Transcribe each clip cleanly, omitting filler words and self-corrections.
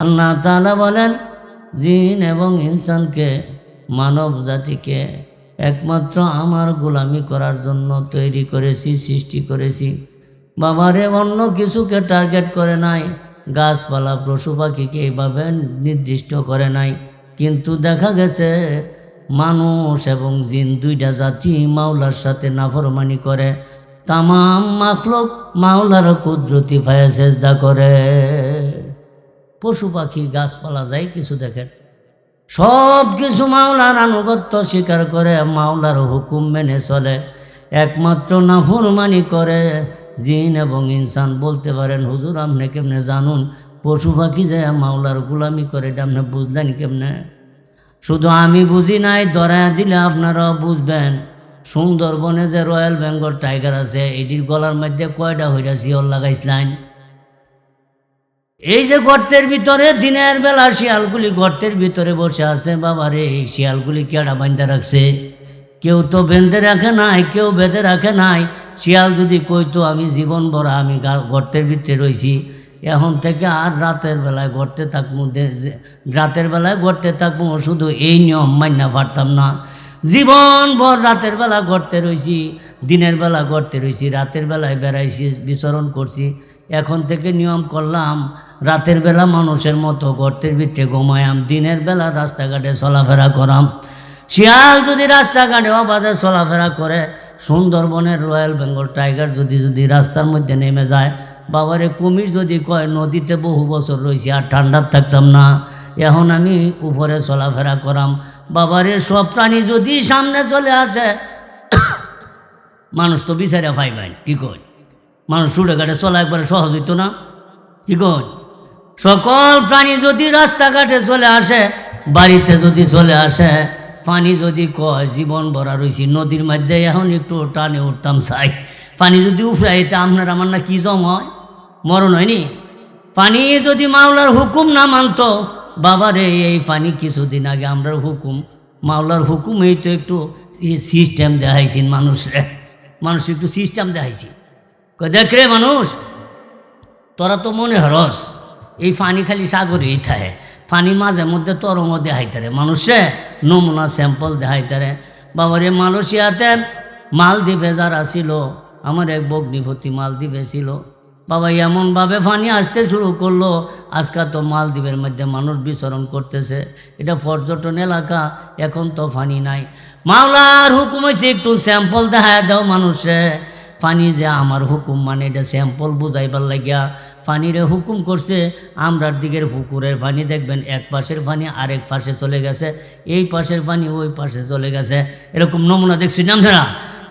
আল্লাহ তাআলা বলেন, জিন এবং ইনসানকে, মানব জাতিকে একমাত্র আমার গোলামি করার জন্য তৈরি করেছি, সৃষ্টি করেছি। বাবারে, অন্য কিছুকে টার্গেট করে নাই, গাছপালা পশু পাখিকে এইভাবে নির্দিষ্ট করে নাই। কিন্তু দেখা গেছে মানুষ এবং জিন দুইটা জাতি মাওলার সাথে নাফরমানি করে। তামাম মাখলুক মাওলার কুদরতি পায়ে সেজদা করে। পশু পাখি গাছপালা যাই কিছু দেখেন, সব কিছু মাওলার আনুগত্য স্বীকার করে, মাওলার হুকুম মেনে চলে। একমাত্র নাফরমানি করে জিন এবং ইনসান। বলতে পারেন, হুজুর আপনি কেমনে জানুন পশু পাখি যায় মাওলার গোলামি করে? এটা আপনি বুঝলেন কেমনে? শুধু আমি বুঝি নাই, ধরাইয়া দিলে আপনারাও বুঝবেন। সুন্দরবনে যে রয়্যাল বেঙ্গল টাইগার আছে, এটির গলার মধ্যে কয়টা হইরা শিয়ল লাগাইছিলেন? এই যে গর্তের ভিতরে দিনের বেলা শিয়ালগুলি গর্তের ভিতরে বসে আছে, বাবারে এই শিয়ালগুলি কেডা বান্ধা রাখছে? কেউ তো বেঁধে রাখে নাই, কেউ বেঁধে রাখে নাই। শিয়াল যদি কইতো আমি জীবন ভরা আমি গর্তের ভিতরে রয়েছি, এখন থেকে আর রাতের বেলায় গর্তে থাকবো, রাতের বেলায় গর্তে থাকবো, শুধু এই নিয়ম মান্য পারতাম না। জীবন ভর রাতের বেলা গর্তে রয়েছি, দিনের বেলা গর্তে রয়েছি, রাতের বেলায় বেড়াইছি, বিচরণ করছি। এখন থেকে নিয়ম করলাম, রাতের বেলা মানুষের মতো গর্তের ভিতরে ঘুমায়াম, দিনের বেলা রাস্তাঘাটে চলাফেরা করাম। শিয়াল যদি রাস্তাঘাটে অবাধে চলাফেরা করে, সুন্দরবনের রয়্যাল বেঙ্গল টাইগার যদি রাস্তার মধ্যে নেমে যায়, বাবারে কুমির যদি কয় নদীতে বহু বছর রয়েছি আর ঠান্ডার থাকতাম না, এখন আমি উপরে চলাফেরা করাম। বাবারে সব প্রাণী যদি সামনে চলে আসে, মানুষ তো বিচারে পাইবেন, কি কই? মানুষ ছুটে ঘাটে চলা একবারে সহজ হইতো না, কি কই? সকল প্রাণী যদি রাস্তাঘাটে চলে আসে, বাড়িতে যদি চলে আসে, পানি যদি কয় জীবন ভরা রয়েছি নদীর মধ্যে, এখন একটু টানে উঠতাম চাই। পানি যদি উফরাইতে আপনার আমার না কি জম হয়, মরণ হয়নি? পানি যদি মাওলার হুকুম না মানত, বাবারে এই পানি কিছুদিন আগে আমরার হুকুম, মাওলার হুকুম এই তো একটু সিস্টেম দেখাইছেন মানুষরে, মানুষ একটু সিস্টেম দেখাইছি। দেখ রে মানুষ, তোরা তো মনে হরস এই পানি খালি সাগরেই থাকে, পানি মাঝে মধ্যে তরঙ্গ দেখাইতারে, মানুষে নমুনা স্যাম্পল দেখাইতারে। বাবারে মালয়েশিয়াতে মালদ্বীপে যারা ছিল, আমার এক ভগ্নিপতি মালদ্বীপে ছিল, বাবা এমনভাবে পানি আসতে শুরু করলো, আজকাল তো মালদ্বীপের মধ্যে মানুষ বিচরণ করতেছে, এটা পর্যটন এলাকা, এখন তো পানি নাই। মাওলার হুকুম হয়েছে একটু স্যাম্পল দেখায় দাও মানুষে। পানি যে আমার হুকুম মানে এটা স্যাম্পল বুঝাইবার লাগিয়া পানিরে হুকুম করছে। আমরার দিকের পুকুরের পানি দেখবেন এক পাশের পানি আরেক পাশে চলে গেছে, এই পাশের পানি ওই পাশে চলে গেছে, এরকম নমুনা দেখছি না আপনারা?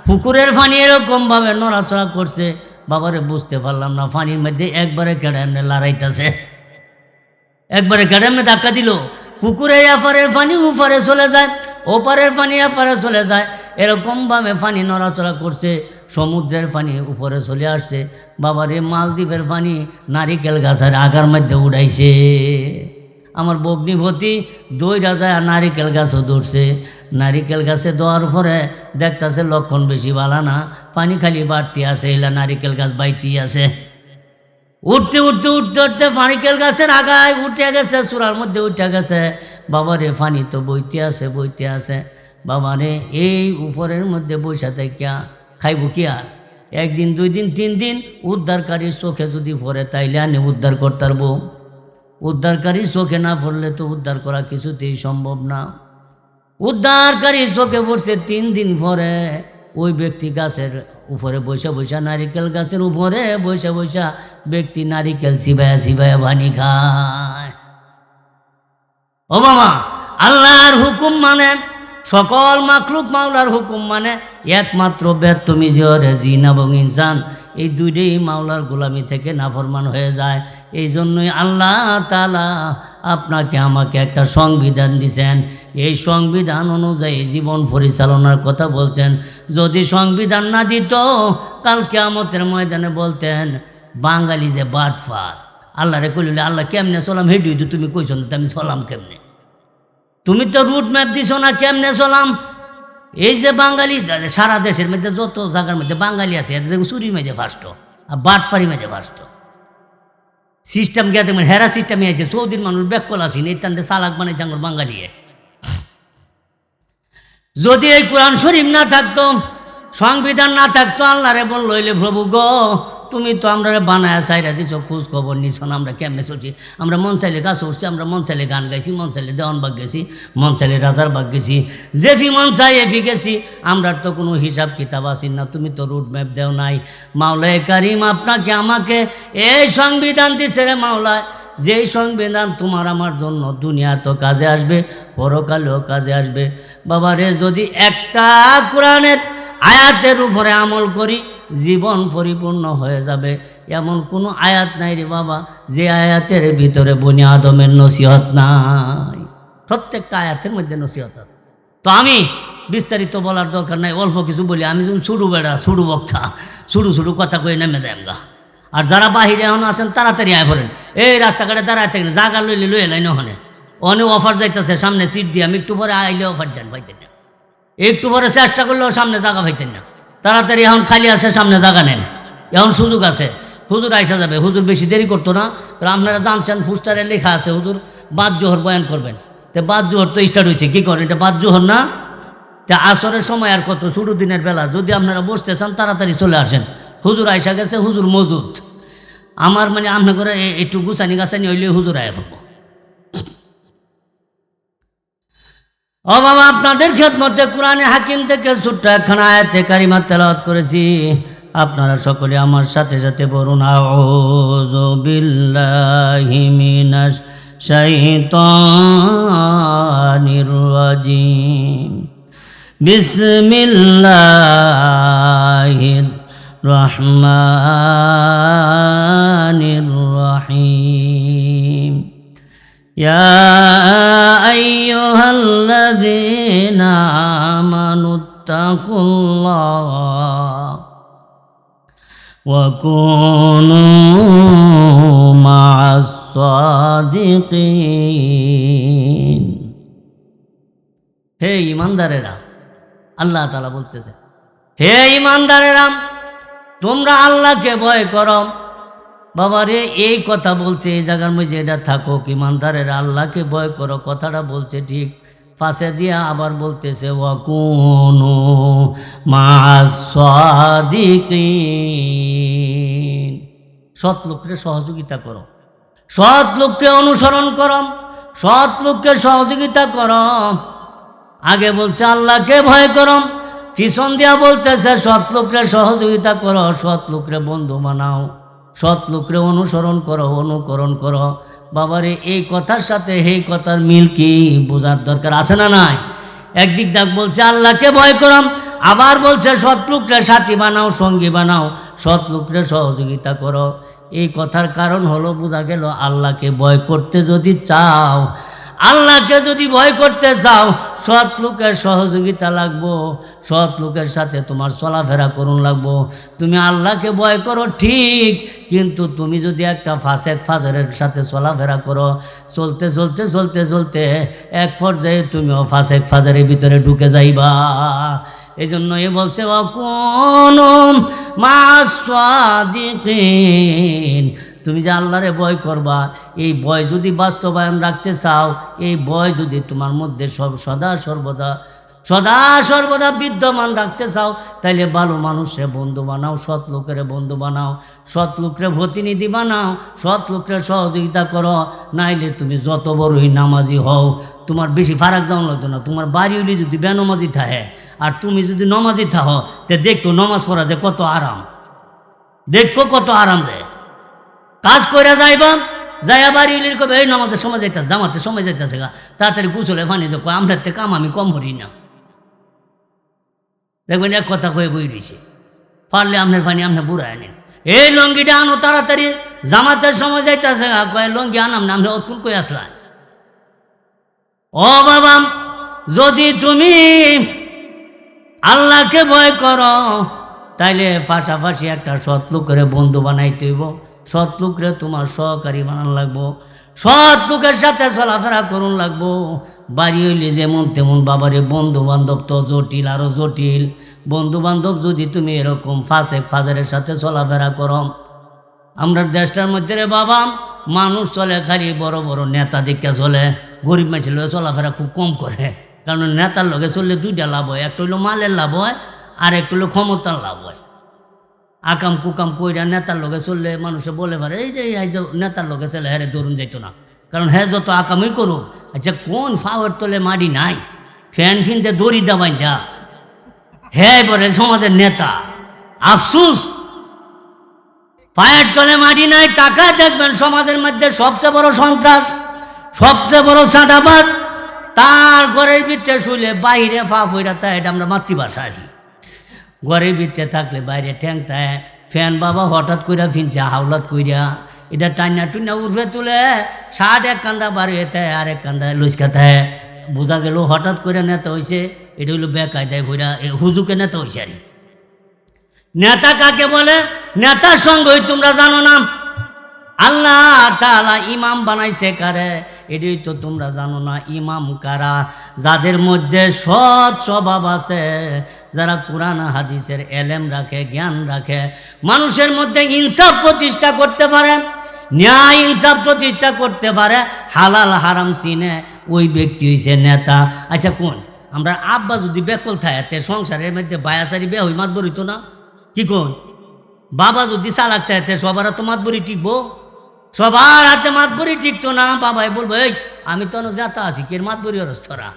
পুকুরের পানি এরকমভাবে নড়াচড়া করছে, বাবারে বুঝতে পারলাম না পানির মধ্যে একবারে কেড়ে এমনি লড়াইতেছে, একবারে কেড়ে এমনি ধাক্কা দিল। পুকুরে এপারের পানি উপারে চলে যায়, ওপারের পানি এপারে চলে যায়, এরকমভাবে পানি নড়াচড়া করছে। সমুদ্রের পানি উপরে চলে আসছে, বাবারে মালদ্বীপের পানি নারিকেল গাছের আগার মধ্যে উড়াইছে। আমার ভগ্নিপতি দইরা যায় নারিকেল গাছও ধরছে, নারিকেল গাছে দেওয়ার পরে দেখতেছে লক্ষণ বেশি ভালো না, পানি খালি বাড়তি আছে, এলা নারিকেল গাছ বাইতেই আছে। উঠতে উঠতে উঠতে উঠতে নারিকেল গাছের আগায় উঠে গেছে, চূড়ার মধ্যে উঠে গেছে। বাবারে পানি তো বইতে আছে বইতে আছে, বাবারে এই উপরের মধ্যে বৈশা থাকিয়া খাইব কি আর? একদিন দুই দিন তিন দিন উদ্ধারকারীর চোখে যদি পড়ে তাইলে আনে উদ্ধার করতে পারবো। উদ্ধারকারীর চোখে না পড়লে তো উদ্ধার করা কিছুতেই সম্ভব না। উদ্ধারকারীর চোখে পড়ছে 3 দিন পরে, ওই ব্যক্তি গাছের উপরে বৈশা বৈশা, নারিকেল গাছের উপরে বৈশা বৈশা ব্যক্তি নারিকেল চিবায়া চিবায়া পানি খায়। ও বাবা, আল্লাহর হুকুম মানে, সকল মাখলুক মাওলার হুকুম মানে, একমাত্র বেদতমি জিহরে জিন এবং ইনসান এই দুইটাই মাওলার গোলামি থেকে নাফরমান হয়ে যায়। এই জন্যই আল্লাহ তাআলা আপনাকে আমাকে একটা সংবিধান দিয়েছেন, এই সংবিধান অনুযায়ী জীবন পরিচালনার কথা বলছেন। যদি সংবিধান না দিত, কাল কিয়ামতের ময়দানে বলতেন বাঙালি যে বাটফার। আল্লাহরে কইলে আল্লাহ কেমনে চলাম হেডুই তো তুমি কইছ না, আমি চলাম কেমনে? তুমি তো রুট ম্যাপ দিছ না, কেমনে চলাম? এই যে বাঙালি সারা দেশের মধ্যে যত জায়গার মধ্যে বাঙালি আছে, এদের চুরির মেঝে ফার্স্ট আর বাটপারি মেঝে ফার্স্ট। সিস্টেম গিয়া দেখবেন হেরা সিস্টেমে আছে সৌদির মানুষ ব্যাকল আসেন এই তান্ডে চালাক বানাই জাঙ্গর বাঙালিয়ে। যদি এই কোরআন শরীফ না থাকতো, সংবিধান না থাকতো, আল্লাহরে বলল হইলে প্রভু গো তুমি তো আমরা বানায় চাইরা দিছ, খোঁজ খবর নিছ না আমরা কেমনে চলছি। আমরা মন চাইলে গাছ উঠছি, আমরা মন চাইলে গান গাইছি, মন চাইলে দেওয়ানবাগ গেছি, মন চাইলে রাজার বাগ গেছি, যেফি মন চাই এফি গেছি। আমরা তো কোনো হিসাব কিতাব আসি না, তুমি তো রুট ম্যাপ দেও নাই। মাওলায়ে কারিম আপনাকে আমাকে এই সংবিধান দিছে রে মাওলা, যেই সংবিধান তোমার আমার জন্য দুনিয়া তো কাজে আসবে, পরকালেও কাজে আসবে। বাবারে যদি একটা কোরআনের আয়াতের উপরে আমল করি জীবন পরিপূর্ণ হয়ে যাবে, এমন কোনো আয়াত নাই রে বাবা যে আয়াতের ভিতরে বনি আদমের নসিহত নাই। প্রত্যেকটা আয়াতের মধ্যে নসিহত আছে। তো আমি বিস্তারিত বলার দরকার নাই, অল্প কিছু বলি। আমি যখন ছুটু বেড়া ছুটু বক্তা ছুটু ছুটু কথা কয়ে নেমে দেয় গা। আর যারা বাহিরে এখন আসেন তাড়াতাড়ি আয় পড়েন, এই রাস্তাঘাটে দাঁড়ায় থাকেন, জায়গা লইলে লই এলাই ওখানে অনেক অফার যাইতেছে সামনে সিট দিয়ে, আমি একটু পরে আইলে অফার দেন পাইতেন না, একটু পরে চেষ্টা করলেও সামনে জায়গা পাইতেন না। তাড়াতাড়ি এখন খালি আছে, সামনে জায়গা নেন, এখন সুযোগ আছে। হুজুর আইসা যাবে, হুজুর বেশি দেরি করতো না, কারণ আপনারা জানছেন পোস্টারে লেখা আছে হুজুর বাদ জোহর বয়ান করবেন। তো বাদ জোহর তো স্টার্ট হয়েছে, কী করেন এটা বাদ জোহর না? তা আসরের সময় আর কত, ছোটো দিনের বেলা। যদি আপনারা বসতে চান তাড়াতাড়ি চলে আসেন, হুজুর আইসা গেছে, হুজুর মজুদ। আমার মানে আপনার করে একটু গুছানি গাছানি হইলে হুজুর আয় পড়বো। ও বাবা, আপনাদের খেদমতে কোরআনে হাকিম থেকে ছোট্ট একখানা আয়াতে কারিমা তেলাওয়াত করেছি, আপনারা সকলে আমার সাথে সাথে বলুন আউযু বিল্লাহি মিনাশ শাইতানির রাজিম, বিসমিল্লাহির রহমানির রহিম। ইয়া আইয়ুহাল্লাযীনা আমানুত্তাকুল্লাহ ওয়া কুনু মা'আস সাদিকিন। হে ঈমানদারেরা, আল্লাহ তাআলা বলতেছে, হে ঈমানদারেরা তোমরা আল্লাহকে ভয় করো। বাবারে এই কথা বলছে এই জায়গার মধ্যে, এটা থাকো ঈমানদারেরা আল্লাহকে ভয় করো, কথাটা বলছে ঠিক, পাশে দিয়া আবার বলতেছে ওয়া কুনু মা'আস সাদিকিন, সৎ লোককে সহযোগিতা করো, সৎ লোককে অনুসরণ করো, সৎ লোককে সহযোগিতা করো। আগে বলছে আল্লাহকে ভয় করো, পিছন দিয়া বলতেছে সৎ লোককে সহযোগিতা করো, সৎ লোককে বন্ধু বানাও, সৎ লোকরে অনুসরণ করো, অনুকরণ করো। বাবারে এই কথার সাথে এই কথার মিল কি বোঝার দরকার আছে না নাই? একদিক দাগ বলছে আল্লাহকে ভয় করো, আবার বলছে সৎ লোকরে সাথী বানাও, সঙ্গী বানাও, সৎ লোকরে সহযোগিতা করো। এই কথার কারণ হলো বোঝা গেল আল্লাহকে ভয় করতে যদি চাও, আল্লাহকে যদি ভয় করতে চাও, সৎ লোকের সহযোগিতা লাগবো, সৎ লোকের সাথে তোমার চলাফেরা করুন লাগবো। তুমি আল্লাহকে ভয় করো ঠিক, কিন্তু তুমি যদি একটা ফাসেক ফাজরের সাথে চলাফেরা করো, চলতে চলতে চলতে চলতে এক পর্যায়ে তুমিও ফাসেক ফাজরের ভিতরে ঢুকে যাইবা। এই জন্য এ বলছে ওয়া কুনু মা'আস সাদিকিন, তুমি যে আল্লাহরে ভয় করবা, এই ভয় যদি বাস্তবায়ন রাখতে চাও, এই ভয় যদি তোমার মধ্যে সদা সর্বদা বিদ্যমান রাখতে চাও, তাইলে ভালো মানুষে বন্ধু বানাও, সৎ লোকের বন্ধু বানাও, সৎ লোকের প্রতিনিধি বানাও, সৎ লোকের সহযোগিতা করো। নাইলে তুমি যত বড়ই নামাজি হও, তোমার বেশি ফারাক যাওয়া লাগতো না। তোমার বাড়ি হইলে যদি বেনমাজি থাকে আর তুমি যদি নমাজি থাকো, তে দেখো নমাজ পড়া যে কত আরাম, দেখো কত আরাম দেয়। কাজ করে যাইবা, যাইয়া বাড়ি হইলে কবে এই নামাজের সময় যাইতে, জামাতের সময় যাইতেছে গা, তাড়াতাড়ি গুছলে পানি দেখো, আমরা তে কাম আমি কম করি না। দেখবেন এক কথা কয়ে বই দিছে, পারলে আপনার পানি আপনি বুড়ায় আনেন, এই লঙ্গিটা আনো তাড়াতাড়ি, জামাতের সময় যাইতেছে গা, কয়ে লঙ্গি আনাম না, আপনি অতক্ষণ কই আসলেন। ও বাবা, যদি তুমি আল্লাহকে ভয় করো, তাইলে পাশাপাশি একটা সৎ লোকের বন্ধু বানাইতে হইব, সৎ লোকরে তোমার সহকারী বানান লাগবো, সৎ লোকের সাথে চলাফেরা করুন লাগবো। বাড়ি হইলে যেমন তেমন, বাবারে বন্ধু বান্ধব তো জটিল, আরও জটিল বন্ধু বান্ধব। যদি তুমি এরকম ফাসেক ফাজারের সাথে চলাফেরা করো, আমরা দেশটার মধ্যে রে বাবা মানুষ চলে খালি বড় বড় নেতা দেখে চলে, গরিব মানুষের লগে চলাফেরা খুব কম করে। কারণ নেতার লগে চললে দুইটা লাভ হয়, একটা হইলো মালের লাভ হয় আর একটা হইলো ক্ষমতার লাভ হয়। আকাম কুকাম কইরা নেতার লগে চললে মানুষে বলে পারে এই যে নেতার লগে চলে হ্যাঁ ধরুন যাইত না, কারণ হ্যাঁ যত আকামই করুক। আচ্ছা কোন ফাওয়ার তলে মাটি নাই, ফ্যান ফিনতে দড়ি দাবাই দা, হ্যাঁ বলে সমাজের নেতা। আফসুস পায়ের তলে মাটি নাই। তাকায় দেখবেন সমাজের মধ্যে সবচেয়ে বড় সন্ত্রাস, সবচেয়ে বড় সাদাবাজ তার ঘরের ভিতরে শুলে বাইরে ফা ফইরা তা, এটা আমরা মাতৃভাষা আছি। ঘরের ভিতরে থাকলে বাইরে ঠ্যাংতায়, ফ্যান বাবা হঠাৎ কইরা ফিনছে হাওলাত কইরা, এটা টাইনা টুইনা উঠবে তুলে শার্ট এক কান্দা বার হইতে আর এক কান্দা লুচকাতায়, বোঝা গেল হঠাৎ করে নেতা হয়েছে। এটা হইলো বেকায়দায় ভইরা হুজুকে নেতা হয়েছে। আর নেতা কাকে বলে? নেতার সঙ্গই তোমরা জানো না। আল্লাহ তাআলা ইমাম বানাইছে কারে, এটাই তো তোমরা জানো না। ইমাম কারা? যাদের মধ্যে সৎ স্বভাব আছে, যারা কোরআন হাদিসের এলেম রাখে, জ্ঞান রাখে, মানুষের মধ্যে ইনসাফ প্রতিষ্ঠা করতে পারে, ন্যায় ইনসাফ প্রতিষ্ঠা করতে পারে, হালাল হারাম চিনে, ওই ব্যক্তি হইছে নেতা। আচ্ছা কোন আমরা আব্বা যদি বেকল থাকে সংসারের মধ্যে বায়াচারি বে হই মাতবরি তো না, কি কোন? বাবা যদি চালাক থাকে সবার তো মাতবরি টিকবো? সবার হাতে মাতবরি টিকতো না। বাবাই বলবো এই আমি তো যেতা আছি, কে মাতবরি অরস্থরা,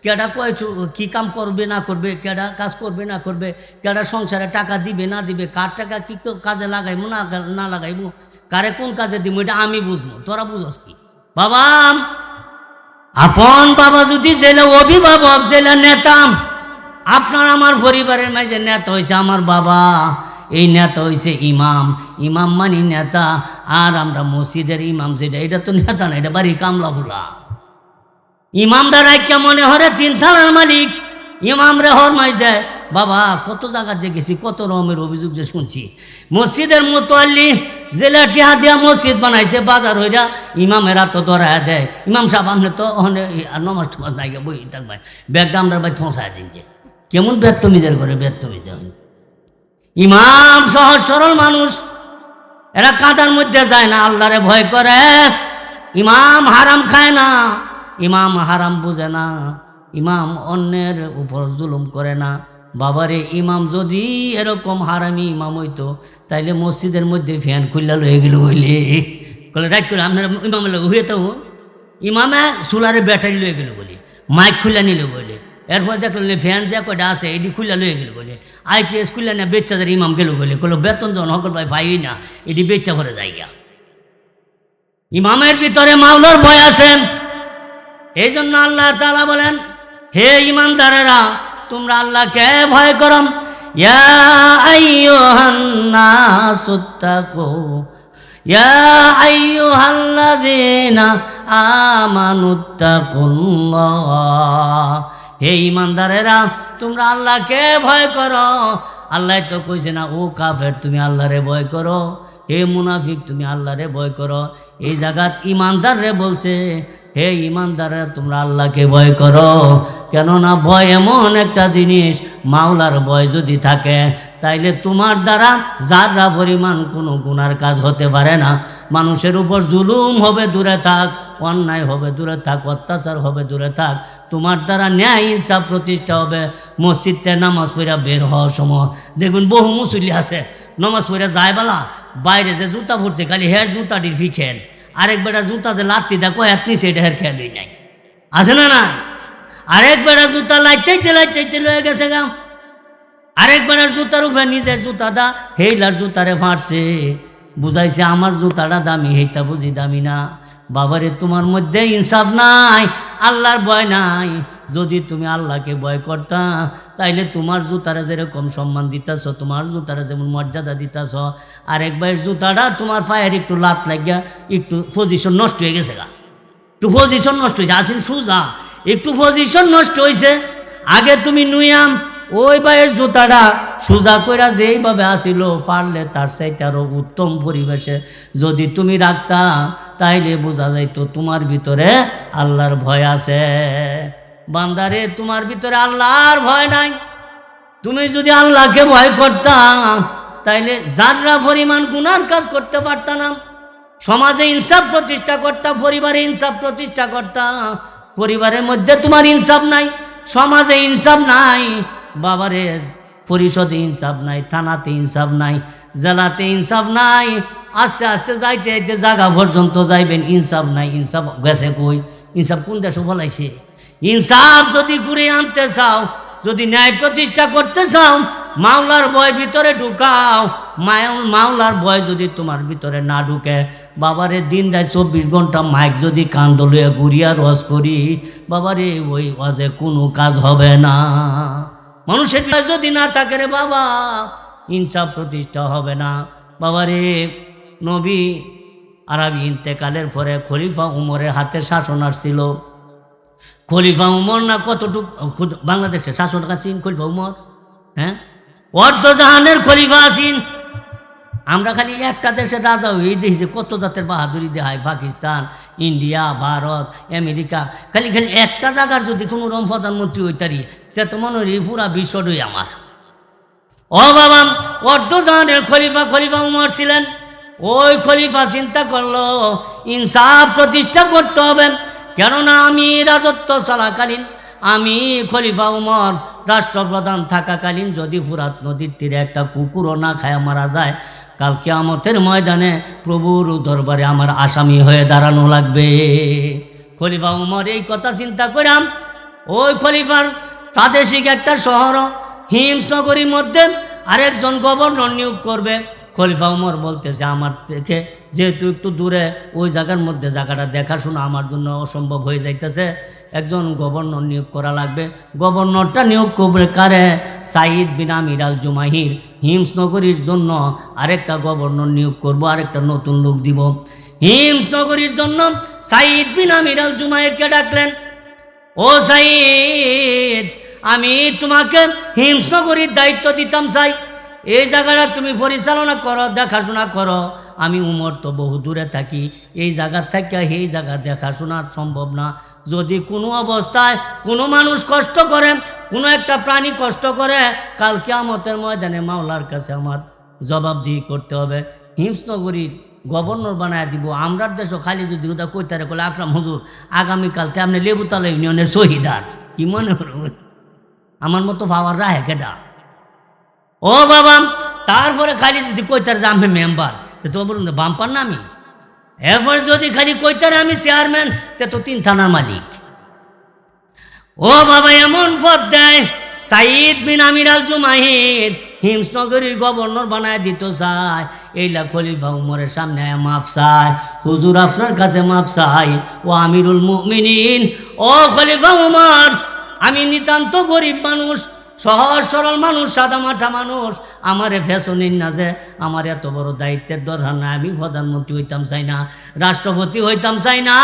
কেডা কয় কি কাম করবে না করবে, কেডা কাজ করবে না করবে, কেডা সংসারে টাকা দিবে না দিবে, কার টাকা কি কাজে লাগাইবো না লাগাইবো, কারে কোন কাজে দিব, এটা আমি বুঝবো, তোরা বুঝস কি? বাবা আপন বাবা যদি জেলে অভিভাবক, জেলে নেতা, আপনার আমার পরিবারের মাঝে নেতা হয়েছে আমার বাবা, এই নেতা হয়েছে ইমাম। ইমাম মানি নেতা, আর আমরা মসজিদের ইমাম যেটা, এটা তো নেতা না, এটা বাড়ি কামলা ভুলা। ইমামদার আইকা মনে হরে তিন থানার মালিক, ইমাম রে হরমাইশ দেয়। বাবা কত জায়গার যে গেছি, কত রকমের অভিযোগ যে শুনছি। মসজিদের মোতোয়াল্লি জেলা টিহা দিয়া মসজিদ বানাইছে, বাজার হইরা ইমামেরা তো ধরায় দেয়। ইমাম সাহেব আপনি তো ওখানে নমাজ টমাজ নাই বই থাকবেন, ব্যাগটা আমরা বাড়ি ফসায় দিন, যে কেমন ব্যর্থমিজের করে ব্যর্থমিজ দেখুন। ইমাম সহজ সরল মানুষ, এরা কাঁদার মধ্যে যায় না, আল্লাহরে ভয় করে। ইমাম হারাম খায় না, ইমাম হারাম বুঝে না, ইমাম অন্যের উপর জুলুম করে না। বাবারে ইমাম যদি এরকম হারামি ইমাম হইতো, তাইলে মসজিদের মধ্যে ফ্যান খুললা লয়ে গেল বলে কলে রাখ করে আপনার ইমামের লোক হয়ে তো ইমামে সোলারে ব্যাটারি লয়ে গেল বলে, মাইক খুলে নিল বলে, এরপর দেখলেন ফ্যান যে কয়টা আছে এটি খুলে লয়ে গেল বলে, IPS খুলে না বেচ্চাদের ইমাম গেল বলে, কোনো বেতন যখন হকল ভাই না, এটি বেচ্চা ভরে জায়গা। ইমামের ভিতরে মাওলার ভয় আছে। এই জন্য আল্লাহ তাআলা বলেন, হে ইমানদারেরা তোমরা আল্লাহকে ভয় করো। ইয়া আইয়ুহান নাসুত্তাকু, ইয়া আইয়ুহাল্লাযীনা আমানুত্তাকুল্লাহ। হে ইমানদারেরা তোমরা আল্লাহকে ভয় করো। আল্লাহ তো কইছে না ও কাফের তুমি আল্লাহরে ভয় করো, হে মুনাফিক তুমি আল্লাহরে ভয় করো। এই জায়গাত ইমানদাররে বলছে, হে ইমানদাররা তোমরা আল্লাহকে ভয় করো। কেননা ভয় এমন একটা জিনিস, মাওলার ভয় যদি থাকে তাইলে তোমার দ্বারা যারা পরিমাণ কোনো গুনার কাজ হতে পারে না। মানুষের উপর জুলুম হবে দূরে থাক, অন্যায় হবে দূরে থাক, অত্যাচার হবে দূরে থাক, তোমার দ্বারা ন্যায় ইনসাফ প্রতিষ্ঠা হবে। মসজিদে নামাজ পড়া বের হওয়ার সময় দেখবেন বহু মুসল্লি আছে, নামাজ পড়া যায় বেলা বাইরে যে জুতা পড়ছে খালি হের জুতাটির ফি খেন, আরেক বেটার জুতা যে লাত্তি দেখো এতনি সেটা হের খেয়ালই নাই, আছে না না? আরেক বেটার জুতা লাইতে লয়ে গেছে গা, আরেক বেটার জুতার উপরে নিজের জুতা দা হেইলার জুতারে ফাঁটছে, বুঝাইছে আমার জুতাটা দামি, হেইটা বুঝি দামি না। বাবারে তোমার মধ্যে ইনসাফ নাই, আল্লাহর ভয় নাই। যদি তুমি আল্লাহকে ভয় করতা তাইলে তোমার জুতারে যেরকম সম্মান দিতেছ, তোমার জুতারে যেমন মর্যাদা দিতেছ, আরেক ভাইয়ের জুতাটা তোমার পায়ের একটু লাত লাগিয়া একটু পজিশন নষ্ট হয়ে গেছে গা, একটু পজিশন নষ্ট হয়েছে, আসেন সুজা একটু পজিশন নষ্ট হয়েছে। আগে তুমি নুয়াম ওই ভাইয়ের জুতাটা সোজা কইরা যেইভাবে আসিল পারলে তার চাইতে আরো উত্তম পরিবেশে যদি তুমি রাখতা তাইলে বোঝা যাইতো তোমার ভিতরে আল্লাহর ভয় আছে। বান্দারে তোমার ভিতরে আল্লাহর ভয় নাই। তুমি যদি আল্লাহকে ভয় করতা তাইলে যারা পরিমাণ গুনার কাজ করতে পারতা না। সমাজে ইনসাফ প্রতিষ্ঠা করতাম, পরিবারে ইনসাফ প্রতিষ্ঠা করতাম। পরিবারের মধ্যে তোমার ইনসাফ নাই, সমাজে ইনসাফ নাই, বাবারে পরিষদে ইনসাফ নাই, থানাতে ইনসাফ নাই, জেলাতে ইনসাফ নাই, আস্তে আস্তে যাইতে যাইতে জায়গা পর্যন্ত যাইবেন, ইনসাফ নাই। ইনসাফ গেছে কই? ইনসাফ কোন দেশে ফলাইছে? ইনসাফ যদি ঘুরে আনতে চাও, যদি ন্যায় প্রতিষ্ঠা করতে চাও, মাওলার ভয় ভিতরে ঢুকাও। মাওলার ভয় যদি তোমার ভিতরে না ঢুকে, বাবারে দিন রাত 24 ঘন্টা মাইক যদি কান্দ লইয়া ঘুরিয়া রস করি, বাবারে ওই ওয়াজে কোনো কাজ হবে না। মানুষের যদি না থাকে রে বাবা, ইনসাফ প্রতিষ্ঠা হবে না। বাবারে নবী আরবি ইন্তেকালের পরে খলিফা উমরের হাতে শাসন আসছিল। খলিফা উমর না কতটুকু বাংলাদেশে শাসন আছেন খলিফা উমর, হ্যাঁ, অর্ধজাহানের খলিফা আছেন। আমরা খালি একটা দেশের রাজা হয়ে দেখি কত জাতের বাহাদুরি দেখায়, পাকিস্তান, ইন্ডিয়া, ভারত, আমেরিকা। খালি খালি একটা জায়গার যদি কোনো রকম প্রধানমন্ত্রী হইতারি, তে তো মনে হয় পুরা বিশ্বটাই আমার। ও বাবা, অর্ধজাহানের খলিফা উমর ছিলেন। ওই খলিফা চিন্তা করলো ইনসাফ প্রতিষ্ঠা করতে হবে, কেননা আমি রাজত্ব চলাকালীন, আমি খলিফা উমর রাষ্ট্রপ্রধান থাকাকালীন যদি ফুরাত নদীর তীরে একটা কুকুরও না খায় মারা যায়, কাল কিয়ামতের ময়দানে প্রভুর দরবারে আমার আসামি হয়ে দাঁড়ানো লাগবে। খলিফা উমর এই কথা চিন্তা করাম ওই খলিফার প্রাদেশিক একটা শহর হিমসনগরীর মধ্যে আরেকজন গভর্নর নিয়োগ করবে। খলিফা উমর বলতেছে আমার থেকে যেহেতু একটু দূরে, ওই জায়গার মধ্যে জায়গাটা দেখাশোনা আমার জন্য অসম্ভব হয়ে যাইতেছে, একজন গভর্নর নিয়োগ করা লাগবে। গভর্নরটা নিয়োগ করবে কারে? সাইদ বিন আমির আল জুমাহির। হিমসনগরীর জন্য আরেকটা গভর্নর নিয়োগ করব, আরেকটা নতুন লোক দিব। হিমসনগরীর জন্য সাইদ বিন আমির আল জুমাহিরকে ডাকলেন। ও সাইদ, আমি তোমাকে হিমসনগরীর দায়িত্ব দিতাম চাই, এই জায়গাটা তুমি পরিচালনা করো, দেখাশোনা করো। আমি উমর তো বহু দূরে থাকি, এই জায়গার থেকে এই জায়গা দেখাশোনা সম্ভব না। যদি কোনো অবস্থায় কোনো মানুষ কষ্ট করে, কোনো একটা প্রাণী কষ্ট করে, কাল কিয়ামতের ময়দানে মাওলার কাছে আমার জবাবদিহি করতে হবে। হিমসনগরীর গভর্নর বানায় দিব। আমরার দেশও খালি যদি ওটা কইতারে বলে আকরাম হুজুর আগামীকালতে আপনি লেবুতলা ইউনিয়নের শহীদার, কি মনে করবেন? আমার মতো পাওয়ার রাহে কেডা? ও বাবা, তারপরে খালি যদি কইতার যে আমি মেম্বার, তো তোমার বলুন বাম্পার না আমি। এরপরে যদি খালি কইতারে আমি চেয়ারম্যান, তে তো 3 থানার মালিক। ও বাবা, এমন পদ দেয় সাইদ বিন আমির আল জুমাহির হিমসনগরীর গভর্নর বানায় দিত চায়। এইলা খলিফা উমরের সামনে মাফ চায়, হুজুর আপনার কাছে মাফ চাই ও আমিরুল মুমিনিন। ও খলিফা উমর, আমি নিতান্ত গরিব মানুষ, সহজ সরল মানুষ, সাদা মাঠা মানুষ, আমারে ফ্যাশনিন না যে আমার এত বড় দায়িত্বের দরকার না। আমি প্রধানমন্ত্রী হইতাম চাই না, রাষ্ট্রপতি হইতাম চাই না,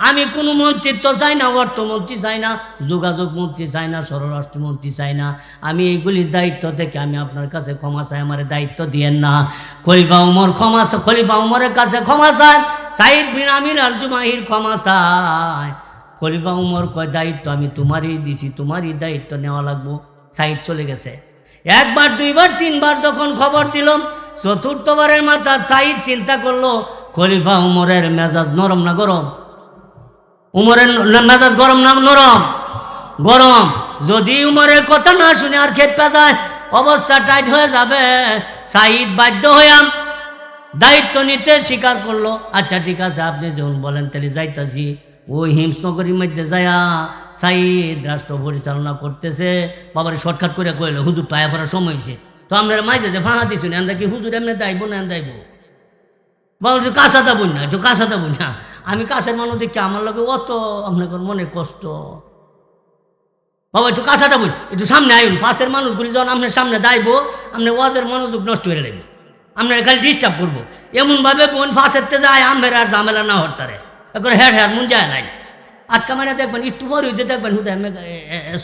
আমি কোনো মন্ত্রিত্ব চাই না, অর্থমন্ত্রী চাই না, যোগাযোগ মন্ত্রী চাই না, স্বরাষ্ট্রমন্ত্রী চাই না। আমি এইগুলির দায়িত্ব থেকে আমি আপনার কাছে ক্ষমা চাই, আমার দায়িত্ব দিয়েন না। খলিফা উমরের কাছে ক্ষমা চায়, সাইদ বিন আমির আল জুমাহির ক্ষমা চায়। খলিফা উমর কয় দায়িত্ব আমি তোমারই দিছি, তোমারই দায়িত্ব নেওয়া লাগবো। সাইদ চলে গেছে। 1 বার 2 বার 3 বার যখন খবর দিল, 4র্থবারের মাথা সাইদ চিন্তা করলো খলিফা উমরের মেজাজ নরম না গরম? উমরের মেজাজ গরম না নরম? গরম। যদি উমরের কথা না শুনে আর খেপা যায়, অবস্থা টাইট হয়ে যাবে। সাইদ বাধ্য হইয়া দায়িত্ব নিতে স্বীকার করলো। আচ্ছা ঠিক আছে, আপনি যখন বলেন তাহলে যাইতাছি। ওই হিমসনগরীর মধ্যে যায়া সাইদ রাষ্ট্র পরিচালনা করতেছে। বাবার শর্টকাট করে কইল হুজুর পায়া পড়ার সময় হয়েছে, তো আপনার মাঝে যে ফাঁকা দিচ্ছি না কি হুজুর এমনি দাইব না দাইব? বাবা একটু কাঁচা দেবুন না, একটু কাঁচা দেবুন না। আমি কাছের মানুষ দেখি আমার লোকে অত আপনার মনে কষ্ট। বাবা একটু কাঁচা দেবুন, একটু সামনে আইন। ফাঁসের মানুষগুলি যখন আপনার সামনে দাইব, আপনার ওয়াজের মনোযোগ নষ্ট হয়ে লাগবে, আপনার খালি ডিস্টার্ব করবো। এমনভাবে বোন ফাঁসের তে যায় আমের আর ঝামেলা না হরতারে একবার হ্যাঁ মন যায় নাই। আটকা মারা দেখবেন, একটু পরে হইতে দেখবেন হুদা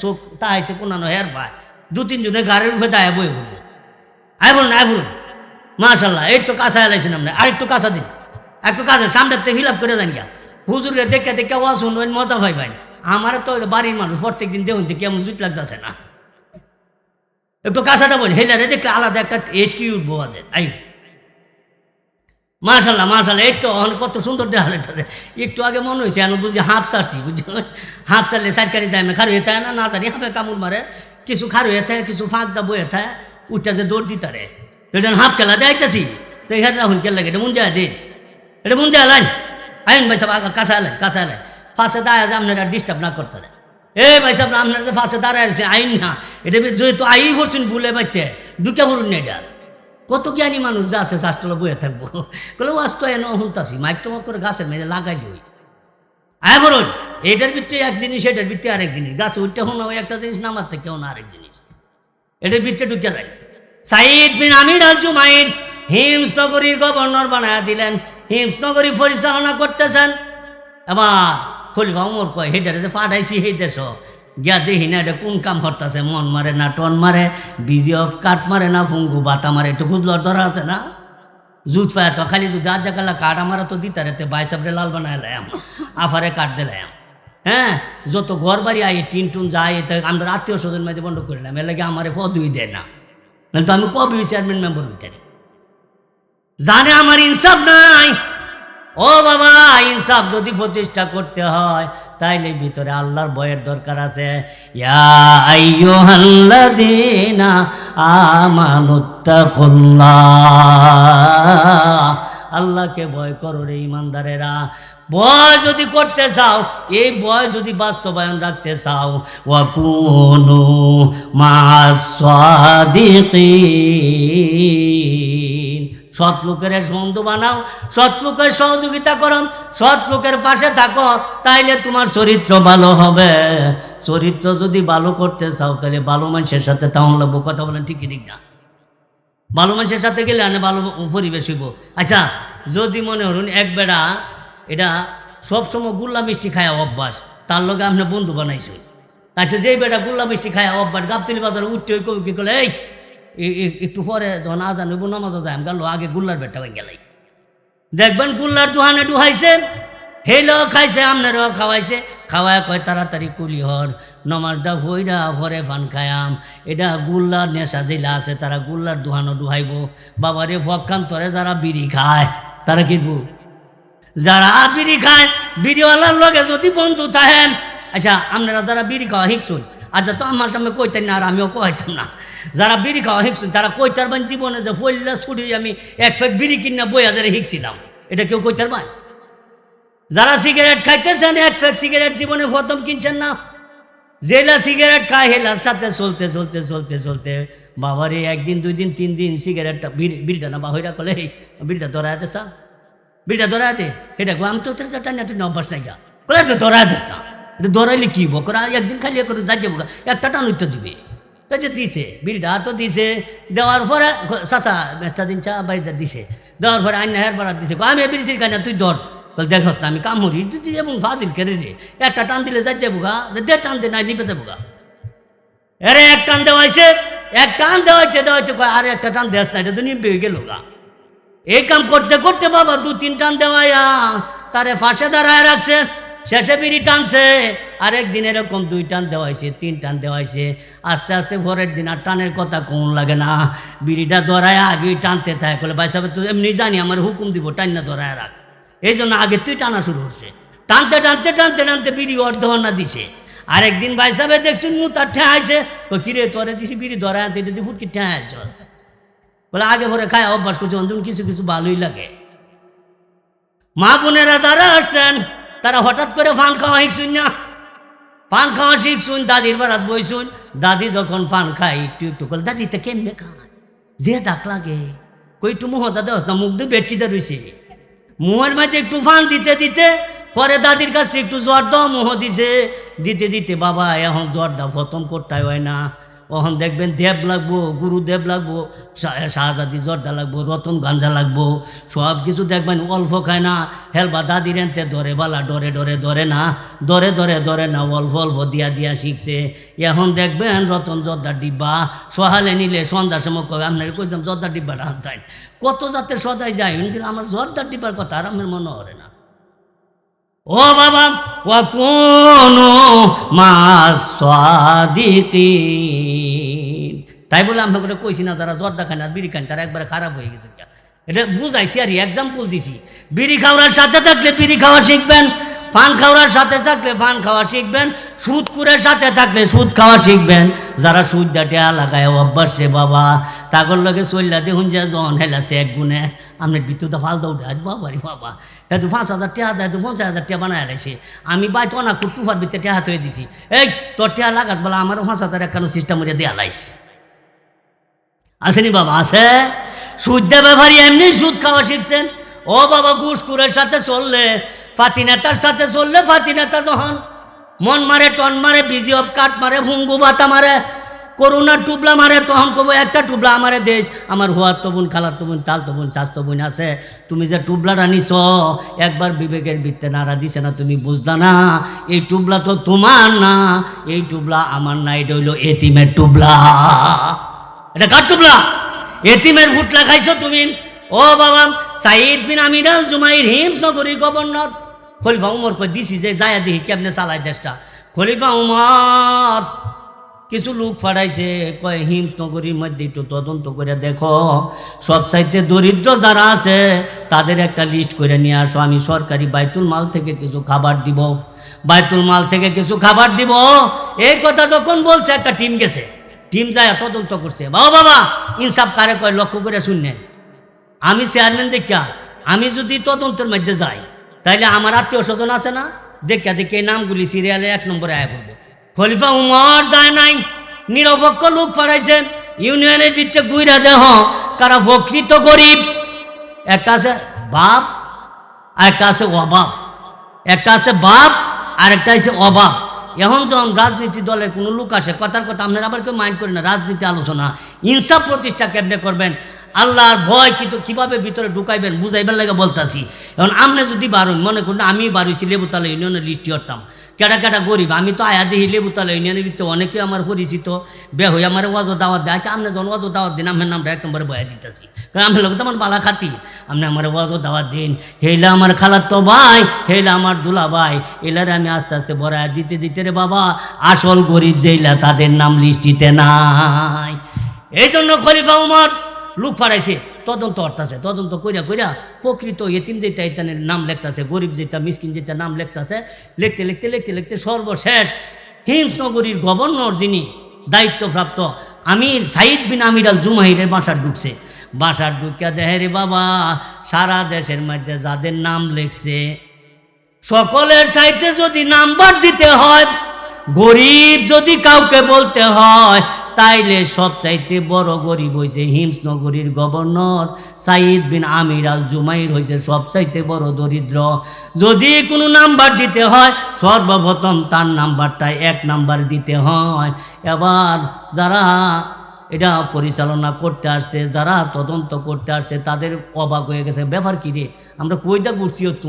চোখ তা আইসে কোনানো হের পায়, 2-3 জনের গাড়ির উপরে দায় বয়ে বলবো আয় বলুন মাশাল্লাহ। এই তো কাঁচা এলাইছেন আপনি, আর একটু কাঁচা দিন, একটু কাঁচা সামনের থেকে ফিল আপ করে দেন গিয়া। হুজুরে দেখে দেখে ওয়া শুনবেন, মজা পাইবেন। আমার তো বাড়ির মানুষ প্রত্যেক দিন দেখুন কেমন জুত লাগতেছে না, একটু কাঁচা দেবেন। হেলারে দেখলে আলাদা একটা এসকি উঠবো ওদের। আই মাশাল্লাহ মাশাল্লাহ, এই তো কত সুন্দর দেখা যাইতেছে। একটু আগে মনে হয়েছে আমি বুঝি হাফ সারছি, বুঝছি হাফ সারলে সারকারি দেয় না, খারু হয়ে থাকে না জানি হাফে কামড় মারে, কিছু খারু হয়ে থাকে, কিছু ফাঁক দা বয়ে থাকে, উঠটা যে দৌড় দিতারে, তো এটা হাফ খেলা দেখাইতেছি, তো এখানে রাহুল খেল লাগে, এটা মন যায় দিন, এটা মন যায় লাইন আইন ভাই সাহেব আগা কাঁচা এলেন ফাঁসে দায় আছে আপনারা ডিস্টার্ব না করতে রে। এ ভাই সাহেব আপনারা তো ফাঁসে দাঁড়ায় আছে আইন না, এটা যেহেতু আই করছেন ভুলে বাইতে ঢুকে পড়ুন না, এটা কত জ্ঞানী মানুষ যা আছে শাস্ত্রলা বয়ে থাকবো বলে আস্ত এন হুনতাছি মাইক তোমাক করে গাছের মেয়েদের লাগাই ওই আয় বলুন, এটার ভিতরে এক জিনিস, এটার ভিতরে আরেক জিনিস, গাছে উঠতে হন ওই একটা জিনিস, নামার থেকে হন আরেক জিনিস, এটার ভিতরে ঢুকে যায়। সাইদ বিন আমির আল জুমাইর হিমস নগরীর গভর্নর বানায় দিলেন, হিমস নগরী পরিচালনা করতেছেন। এবার খলিফা ওমর কয় হেডারে যে পাঠাইছি সেই দেশ গিয়া দেখি না এটা কোন কাম হরতাছে, মন মারে না টন মারে, বিজি অফ কাঠ মারে না ফুঙ্গু বাতা মারে, একটু খুদলর ধরা আছে না জুত পায় তো খালি যদি আজ জাগালা কাঠ আমারা তো দিতে রেতে বাইসাবরে লাল বানায় লাম আফারে কাঠ দিলাম। হ্যাঁ, যত ঘর বাড়ি আই টিন টুন যাই এটা আমরা আত্মীয় স্বজন মাঝে বন্ধ করলাম, এর লাগে আমার পদই দেয় না, তো আমি কবি চেয়ারম্যান মেম্বার হইতে জানে আমার ইনসাফ নাই। ও বাবা, ইনসাফ যদি প্রতিষ্ঠা করতে হয় তাইলে ভিতরে আল্লাহর ভয়ের দরকার আছে। ইয়া আইয়ুহাল্লাযীনা আমানুত্তাকুল্লাহ, আল্লাহকে ভয় করো রে ইমানদারেরা। ভয় যদি করতে চাও, এই ভয় যদি বাস্তবায়ন রাখতে চাও, ওয়াকুনু মা'আস সাদিকিন, সৎ লোকের বন্ধু বানাও, সৎ লোকের সহযোগিতা করো, সৎ লোকের পাশে থাকো, তাইলে তোমার চরিত্র ভালো হবে। চরিত্র যদি ভালো করতে চাও তাহলে ভালো মানুষের সাথে তাহলে লাগবো, কথা বলেন ঠিক ঠিক না? ভালো মানুষের সাথে গেলে আনে ভালো পরিবেশ হইব। আচ্ছা, যদি মনে করুন এক বেড়া এটা সবসময় গুল্লা মিষ্টি খায়া অভ্যাস, তার লগে আপনি বন্ধু বানাইছেন। আচ্ছা, যেই বেটা গুল্লা মিষ্টি খায়া অভ্যাস, গাবতলি বাজারে উঠতে ওই কবি কি করলে, এই একটু পরে যখন আজান হইব নামাজও যায় গেল, আগে গুল্লার বেটটা ভেঙে গেলাই দেখবেন গুল্লার দোহানে ডুহাইছেন, হেলেও খাইছে আপনারও খাওয়াইছে, খাওয়ায় কয় তাড়াতাড়ি কুলি হর নমাজটা হইরা ভরে ফান খায়াম। এটা গুল্লার নেশা যেলা আছে তারা গুল্লার দোহানো ডুহাইব। বাবারে পক্ষান্তরে যারা বিড়ি খায় তারা কিনব, যারা বিড়ি খায় বিড়িওয়ালার লগে যদি বন্ধু থাকেন, আচ্ছা আপনারা যারা বিড়ি খাওয়া শিখছুন, আচ্ছা তো আমার সামনে কইতেন না আর আমিও কইতাম না, যারা বিড়ি খাওয়া শিখছুন তারা কইতার বান জীবনে যে ফইলা ছুটি আমি এক ফেক বিড়ি কিনা বই হাজারে শিখছিলাম, এটা কেউ কইতার বান? যারা সিগারেট খাইতেছেন এক ফেক সিগারেট জীবনে প্রথম কিনছেন না, জেলা সিগারেট খায় হেলার সাথে চলতে চলতে চলতে চলতে বাবারে একদিন দুই দিন তিন দিন সিগারেটটা বিড়িটা না বাহরা কলে বিড়িটা ধরাতে চা বিড়িটা ধরাতে, এটা আমি তো টাইনা টুনি অভ্যাস নাই গা কলে তো ধরাতে না, এটা ধরাইলে কি বকরা একদিন খালি করে যাই যাবো একটা টান উঠতে দিবে, কাছে দিছে বিড়িটা তো দিছে, দেওয়ার পরে চাচা মেসটা দিন চা বাড়িতে দিছে, দেওয়ার পরে আইনা হের বাড়া দিছে, আমি বিড়িছির কানা তুই ধর, দেখস না আমি কামড়ি তুই এমন ফাজিল কেড়ে রে, একটা টান দিলে যাই যাবো গা, দে টান দে নাই নিপে যাবো গা, আরে এক টান দেওয়াইছে, এক টান দেওয়াইতে দেওয়াইতে আরে একটা টান দেস না, এটা তো নিবে গেল গা। এই কাম করতে করতে বাবা দু তিন টান দেওয়াইয়া তারে ফাঁসে দাঁড়ায় রাখছে, শেষে বিড়ি টানছে, আরেকদিন এরকম দুই টান দেওয়াইছে তিন টান দেওয়াইছে, আস্তে আস্তে ভোরের দিন আর টানের কথা কোন লাগে না, বিড়িটা ধরায় আগে টানতে থাকে, বলে ভাই সাহেব তুই এমনি জানি আমার হুকুম দিব টান না ধরায় রাখ, এই জন্য আগে তুই টানা শুরু হচ্ছে, টানতে টানতে টানতে টানতে বিড়ি অর্ধনা দিছে। আরেকদিন ভাই সাহেব দেখছুন মু তার ঠেঁয়াইছে, কিরে তোরে দিছি বিড়ি ধরায় আনতে যদি ফুটকি ঠেঁয়াইছ, বলে আগে ভরে খায় অভ্যাস করছে, অন্তত কিছু কিছু ভালোই লাগে। মা বোনেরা যারা আসছেন তারা হঠাৎ করে পান খাওয়া শিখছুন না, পান খাওয়া শিখছুন, দাদির বারাত বইছুন, দাদি যখন পান খায় একটু একটু করে দাদি তো কেমনে খায় যে দাগ লাগে, কই একটু মুহ দাদা না মুখ দিয়ে বেটকিতে রয়েছে, মুহের মাঝে একটু পান দিতে দিতে পরে দাদির কাছ থেকে একটু জ্বর দাও মুহ দিছে, দিতে দিতে বাবা এখন জ্বর দাও প্রথম করতে হয় না, ওখান দেখবেন দেব লাগবো, গুরুদেব লাগবো, শাহজাদি জর্দা লাগবো, রতন গাঞ্জা লাগবো, সব কিছু দেখবেন অল্প খায় না, হেলবা দাদির এনতে ধরে বালা ডরে ডরে ধরে না, ধরে ধরে ধরে না, অল্প অল্প দিয়া দিয়া শিখছে। এখন দেখবেন রতন জর্দার ডিব্বা সহালে নিলে সন্ধ্যার সময় আপনার কইতাম জর্দার ডিব্বাটা আনতেন, কত জাতের সদাই যায়, কিন্তু আমার জর্দার ডিব্বার কথা আর আমার মনে করে না। ও বাবা ওয়াকুনু মা'আস সাদিকিন, তাই বলে আমরা করে কইছি না যারা জর্দা খান আর বিড়ি খান তারা একবারে খারাপ হয়ে গেছে, এটা বুঝাইছি আর এক্সাম্পল দিছি। বিড়ি খাওয়ার সাথে থাকলে বিড়ি খাওয়া শিখবেন, পান খাওয়ার সাথে থাকলে পান খাওয়া শিখবেন, সুদকুরের সাথে থাকলে সুদ খাওয়া শিখবেন। যারা সুদ দাটে লাগায় অভ্যাস রে বাবা, তাগর লগে চল্লা দেখুন যে জন হেলাছে এক গুণে আপনার বিদ্যুৎ ফালদা উঠে আজ বাবা রে বাবা, এত 5,000 টাকা দেয়, তো 50,000 টাকা বানায় লাইছে। আমি বাইতো না খুব টুফার ভিতরে টেহা হয়ে দিছি, এই তোর টেহা লাগাত বলে আমারও 5,000 একানো সিস্টেম করে দেয়া লাইছে। আসেনি বাবা? আছে। সুদ দে ব্যাপারী এমনি সুদ খাওয়া শিখছেন। ও বাবা, ঘুষখোরের সাথে চললে, ফাতি নেতার সাথে চললে, ফাতি নেতা যখন মন মারে, টন মারে, বিজি অফ কাট মারে, হুঙ্গু বাতা মারে, করোনার টুবলা মারে, তখন কব একটা টুবলা আমারে দেশ। আমার হুয়ার তো বোন, খালার তো বোন, তাল তো বোন, স্বাস্থ্য বোন আছে, তুমি যে টুবলাটা নিছ একবার বিবেকের বৃত্তে নাড়া দিছে না, তুমি বুঝলা না এই টুবলা তো তোমার না, এই টুবলা আমার না, এটা হইল এতিমের টুবলা। এটা কার টুবলা? এতিমের ফুটলা খাইছো তুমি। ও বাবা, সাইদ বিন আমির আল জুমাইর হিমসনগরী গভর্নর খলিফা উমর কই দিছি যে যায় দেখি কেমনে চালায় দেশটা। খলিফা উমর কিছু লোক ফাড়াইছে, কয় হিমসনগরীর মধ্যে একটু তদন্ত করে দেখো, সব সাইডে দরিদ্র যারা আছে তাদের একটা লিস্ট করে নিয়ে আসো, আমি সরকারি বাইতুল মাল থেকে কিছু খাবার দিব, বাইতুল মাল থেকে কিছু খাবার দিব। এই কথা যখন বলছে একটা টিম গেছে, টিম যায় তদন্ত করছে। বাবা বাবা, ইনসাফ কারে কয় লক্ষ্য করে শুনলেন। আমি চেয়ারম্যান দেখা আমি যদি তদন্তের মধ্যে যাই, তাইলে আমার আত্মীয় স্বজন আছে না, দেখা দেখি এই নামগুলি সিরিয়ালে 1 নম্বরে আয় করবো। খলিফা উমর যায় নাই, নিরপেক্ষ লোক পাঠাইছেন, ইউনিয়নের ভিতরে গুইরা দেহ কারা প্রকৃত গরিব। একটা আছে বাপ আর একটা আছে অভাব, একটা আছে বাপ আর একটা আছে অভাব। এখন যখন রাজনীতি দলের কোনো লোক আসে, কথার কথা আপনারা আবার কেউ মাইন্ড করেন না, রাজনীতি আলোচনা, ইনসাফ প্রতিষ্ঠা কেমনে করবেন, আল্লাহর ভয় কিন্তু কীভাবে ভিতরে ঢুকাইবেন বুঝাইবার লাগে বলতেছি। এখন আপনি যদি বারুন, মনে করুন আমি বারুইছি লেবুতলা ইউনিয়নের লিস্টি করতাম, কেটা কেটা গরিব, আমি তো আয়া দিই লেবুতলা ইউনিয়নের ভিতরে অনেকে আমার পরিচিত বে হয়ে আমার ওয়াজো দাওয়াত দেয়। আচ্ছা, আপনি যখন ওয়াজো দাওয়াত দিন আপনার নামটা 1 নম্বরে বয়া দিতেছি, কারণ আমি লোক তো আমার বালা খাতি, আপনি আমার ওয়াজো দাওয়াত দিন, হেলা আমার খালার তো ভাই, হেলা আমার দুলা ভাই, এলারে আমি আস্তে আস্তে বড়ায় দিতে দিতে রে বাবা আসল গরিব যেইলা তাদের নাম লিস্টিতে নাই। এই জন্য খলিফা উমর লোক ফাড়াইছে, তদন্ত অর্থাছে, তদন্ত কইরা কইরা প্রকৃত এতিম যেটা এতানের নাম লেখতেছে, গরিব যেটা মিসকিন যেটা নাম লেখতেছে, লিখতে লিখতে লিখতে লিখতে সর্বশেষ হিমসনগরীর গভর্নর যিনি দায়িত্বপ্রাপ্ত আমির সাইদ বিন আমির আল জুমাহিরের বাসার ঢুকছে। বাসার ঢুকিয়া দেহে রে বাবা সারা দেশের মধ্যে যাদের নাম লেখছে সকলের সাইতে যদি নাম্বার দিতে হয়, গরিব যদি কাউকে বলতে হয়, তাইলে সবচাইতে বড় গরিব হয়েছে হিমসনগরীর গভর্নর সাইদ বিন আমির আল জুমাইর, হয়েছে সবচাইতে বড় দরিদ্র। যদি কোনো নাম্বার দিতে হয় সর্বপ্রথম তার নাম্বারটা 1 নাম্বার দিতে হয়। এবার যারা এটা পরিচালনা করতে আসছে, যারা তদন্ত করতে আসছে, তাদের অবাক হয়ে গেছে, ব্যাপার কী রে, আমরা কইটা ঘুরছি হচ্ছ,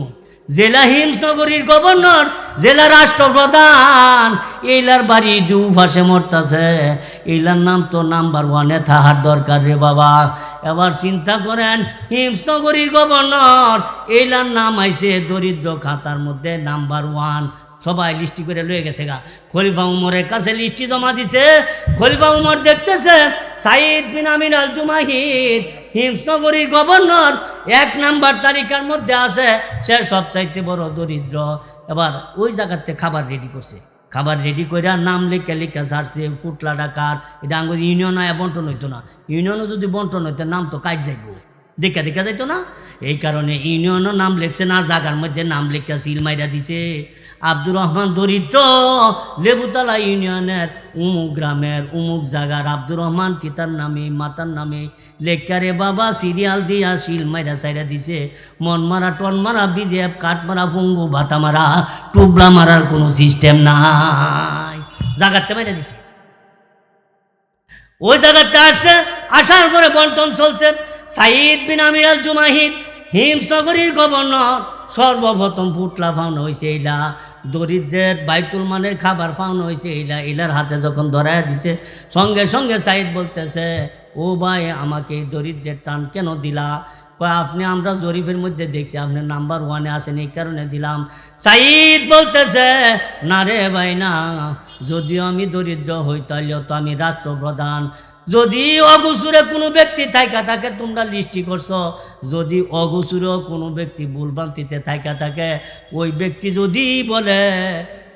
জেলা হিমসনগরীর গভর্নর, জেলা রাষ্ট্রপ্রধান, এইলার বাড়ি দুপাশে মরতাছে, এইলার নাম তো নাম্বার 1-এ থাকার দরকার রে বাবা। এবার চিন্তা করেন, হিমসনগরীর গভর্নর, এইলার নাম আইছে দরিদ্র খাতার মধ্যে নাম্বার 1, সবাই লিস্টি করে লয়ে গেছে গা। খলিফা উমরের কাছে লিস্টি জমা দিছে। খলিফা উমর দেখতেছে সাইদ বিন আমির আল জুমাহির হিমসনগরীর গভর্নর 1 নাম্বার তালিকার মধ্যে আছে, সে সবচাইতে বড় দরিদ্র। এবার ওই জায়গাতে খাবার রেডি করছে, খাবার রেডি করে নাম লিখে লিখে ছাড়ছে, পুটলা ডাকার, এটা আঙ্গুর ইউনিয়ন বন্টন হইতো না, ইউনিয়নও যদি বন্টন হইতো নাম তো কাট যাইব, দেখা দেখা যাইতো না। এই কারণে ইউনিয়নও নাম লিখছে না, জায়গার মধ্যে নাম লিখে সিল মাইরা দিছে, আব্দুর রহমান দরিদ্র, লেবুতলা ইউনিয়নের উমুক গ্রামের উমুক জায়গার আব্দুর রহমান, পিতার নামে মাতার নামে লেখারে বাবা সিরিয়াল দিয়া সিল মাইরা সাইরা দিছে। মন মারা, টন মারা, বিজেপ, কাঠ মারা, ফুঙ্গু ভাতা মারা, টুবলা মারার কোনো সিস্টেম নাই, জায়গাতে মাইরা দিছে। ওই জায়গাতে আসছে, আসার পরে বন্টন চলছে। সাইদ বিন আমির আল জুমাহির হিমসনগরীর গভর্নর, সর্বপ্রথম পুটলা পাওনা হয়েছে এইলা, দরিদ্রের বাইতুল মানের খাবার পাওনা হয়েছে এইলা। এলার হাতে যখন ধরায় দিছে, সঙ্গে সঙ্গে সাইদ বলতেছে, ও ভাই আমাকে এই দরিদ্রের টান কেন দিলা? আপনি আমরা জরিফের মধ্যে দেখছি আপনি নাম্বার 1-এ আসেন, এই কারণে দিলাম। সাইদ বলতেছে, না রে ভাই না, যদিও আমি দরিদ্র হই তাহলেও তো আমি রাষ্ট্রপ্রধান, যদি অগুসুরে কোনো ব্যক্তি থাইকা থাকে তোমরা লিস্টি করছো, যদি অগুসুরে কোনো ব্যক্তি ভুলভ্রান্তিতে থাইকা থাকে, ওই ব্যক্তি যদি বলে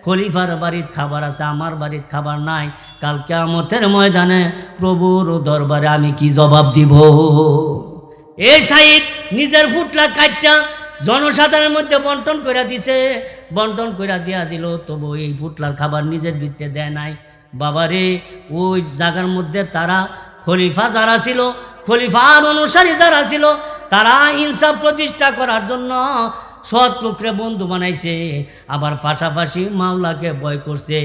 খলিফার বাড়ির খাবার আছে, আমার বাড়ির খাবার নাই, কাল কিয়ামতের ময়দানে প্রভুর দরবারে আমি কি জবাব দিব? এই সাইদ নিজের ফুটলা কাটটা জনসাধারণের মধ্যে বন্টন করে দিছে, বন্টন করে দিয়া দিল, তবু এই ফুটলার খাবার নিজের ভিতরে দেয় নাই। বাবারে ওই জায়গার মধ্যে তারা খলিফা যারা ছিল, খলিফার অনুসারী যারা ছিল, তারা ইনসাফ প্রতিষ্ঠা করার জন্য সৎ লোকরে বন্ধু বানাইছে, আবার পাশাপাশি মাওলাকে ভয় করছে।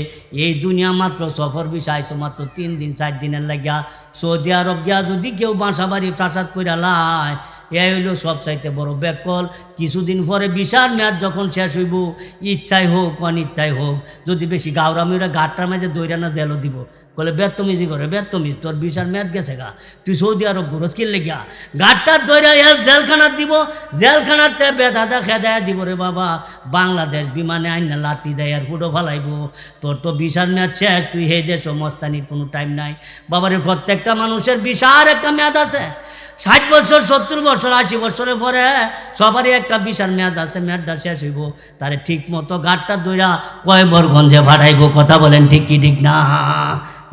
এই দুনিয়া মাত্র সফর বিষয় আইসো মাত্র 3 দিন 4 দিনের লাগিয়া, সৌদি আরব গিয়া যদি কেউ বাসা বাড়ি প্রাসাদ কইরা লায়, এই হইল সব চাইতে বড় ব্যাকল। কিছুদিন পরে বিশাল মেয়াদ যখন শেষ হইব, ইচ্ছাই হোক অনিচ্ছাই হোক, যদি বেশি গাওরামিরা গাঁটটার মাঝে দৈরা না জেলও দিব, বলে বেতমিজি করে, বেতমিজ তোর বিশাল মেয়াদ গেছে গা, তুই সৌদি আরব ঘুরস কিনলে গিয়া, গাঁটটার দৈরা জেলখানার দিব, জেলখানাতে বেদাদা খেদায় দিব রে বাবা। বাংলাদেশ বিমানে আইনা লাতি দেয় আর ফুটো ফালাইব, তোর তো বিশাল মেয়াদ শেষ, তুই হে দেশ মস্তানির কোনো টাইম নাই। বাবারে প্রত্যেকটা মানুষের বিশাল একটা মেয়াদ আছে, 60 বছর 70 বছর 80 বছরের পরে সবারই একটা বিশাল মেয়াদ আছে, মেয়াদটা শেষ হইব, তারে ঠিক মতো গাঁটটা দইরা কয়বরগঞ্জে ভাড়াইব। কথা বলেন ঠিক কি ঠিক না?